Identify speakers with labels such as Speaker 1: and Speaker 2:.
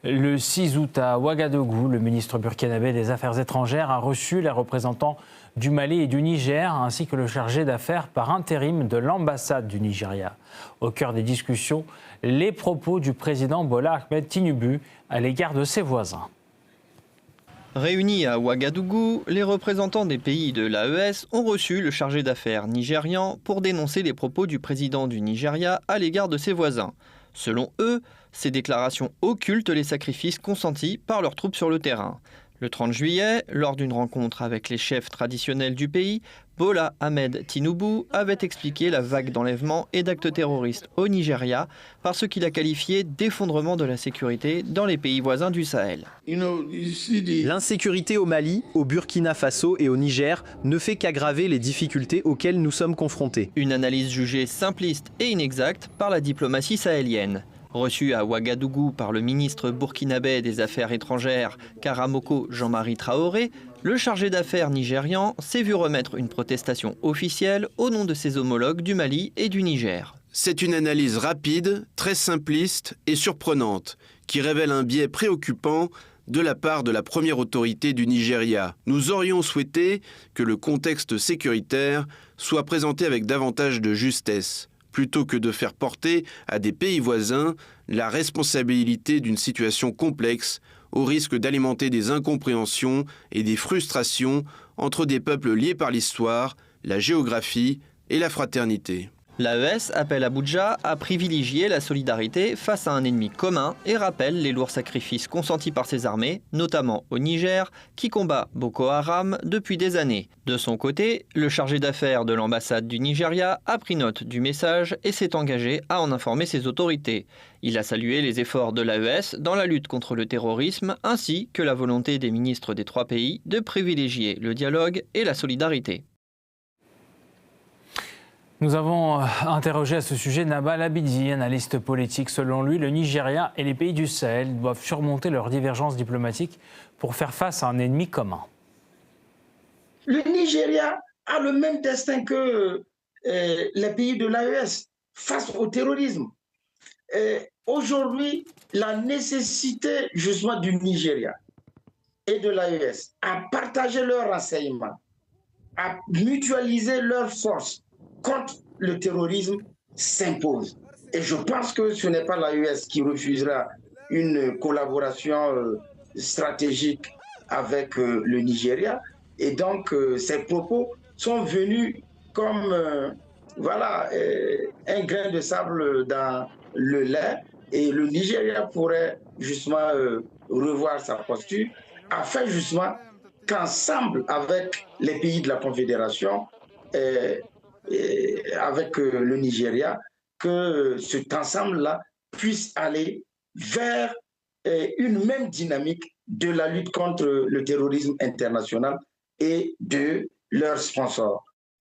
Speaker 1: Le 6 août à Ouagadougou, le ministre burkinabé des Affaires étrangères a reçu les représentants du Mali et du Niger, ainsi que le chargé d'affaires par intérim de l'ambassade du Nigeria. Au cœur des discussions, les propos du président Bola Ahmed Tinubu à l'égard de ses voisins.
Speaker 2: Réunis à Ouagadougou, les représentants des pays de l'AES ont reçu le chargé d'affaires nigérian pour dénoncer les propos du président du Nigeria à l'égard de ses voisins. Selon eux, ces déclarations occultent les sacrifices consentis par leurs troupes sur le terrain. Le 30 juillet, lors d'une rencontre avec les chefs traditionnels du pays, Bola Ahmed Tinubu avait expliqué la vague d'enlèvements et d'actes terroristes au Nigeria par ce qu'il a qualifié d'effondrement de la sécurité dans les pays voisins du Sahel.
Speaker 3: L'insécurité au Mali, au Burkina Faso et au Niger ne fait qu'aggraver les difficultés auxquelles nous sommes confrontés.
Speaker 2: Une analyse jugée simpliste et inexacte par la diplomatie sahélienne. Reçu à Ouagadougou par le ministre burkinabé des Affaires étrangères Karamoko Jean-Marie Traoré, le chargé d'affaires nigérian s'est vu remettre une protestation officielle au nom de ses homologues du Mali et du Niger.
Speaker 4: C'est une analyse rapide, très simpliste et surprenante, qui révèle un biais préoccupant de la part de la première autorité du Nigeria. Nous aurions souhaité que le contexte sécuritaire soit présenté avec davantage de justesse, plutôt que de faire porter à des pays voisins la responsabilité d'une situation complexe, au risque d'alimenter des incompréhensions et des frustrations entre des peuples liés par l'histoire, la géographie et la fraternité.
Speaker 2: L'AES appelle Abuja à privilégier la solidarité face à un ennemi commun et rappelle les lourds sacrifices consentis par ses armées, notamment au Niger, qui combat Boko Haram depuis des années. De son côté, le chargé d'affaires de l'ambassade du Nigeria a pris note du message et s'est engagé à en informer ses autorités. Il a salué les efforts de l'AES dans la lutte contre le terrorisme, ainsi que la volonté des ministres des trois pays de privilégier le dialogue et la solidarité.
Speaker 1: Nous avons interrogé à ce sujet Nabal Abidi, analyste politique. Selon lui, le Nigeria et les pays du Sahel doivent surmonter leurs divergences diplomatiques pour faire face à un ennemi commun.
Speaker 5: Le Nigeria a le même destin que les pays de l'AES face au terrorisme. Aujourd'hui, la nécessité justement du Nigeria et de l'AES à partager leurs renseignements, à mutualiser leurs forces contre le terrorisme s'impose. Et je pense que ce n'est pas l'AES qui refusera une collaboration stratégique avec le Nigeria. Et donc, ces propos sont venus comme un grain de sable dans le lait. Et le Nigeria pourrait justement revoir sa posture afin justement qu'ensemble avec les pays de la Confédération, avec le Nigeria, que cet ensemble-là puisse aller vers une même dynamique de la lutte contre le terrorisme international et de leurs sponsors.